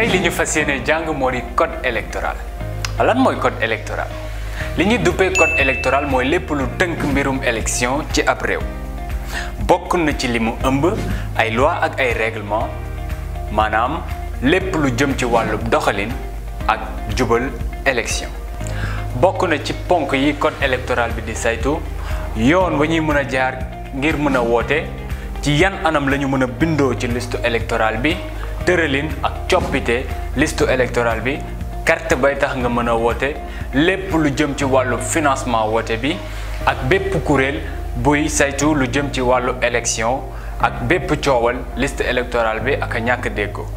tey li ñu fas yéene jàng moo di code électoral lan mooy code électoral li ñuy duppee code électoral mooy lépp lu tënk mbirum élection ci ab réew bokk na ci li mu ëmb ay loi ak ay règlement maanaam lépp lu jëm ci wàllu doxalin ak jubal élection bokk na ci ponk yi code électoral bi di saytu yoon wa ñuy mën a jaar ngir mën a woote ci yan anam la ñu mën a bindoo ci liste électorale bi tëralin ak coppite liste électorale bi carte bay tax nga mën a woote lépp lu jëm ci wàllu financement woote bi ak bépp kuréel buy saytu lu jëm ci wàllu élection ak bépp coowal liste électorale bi ak a ñàkk déggoo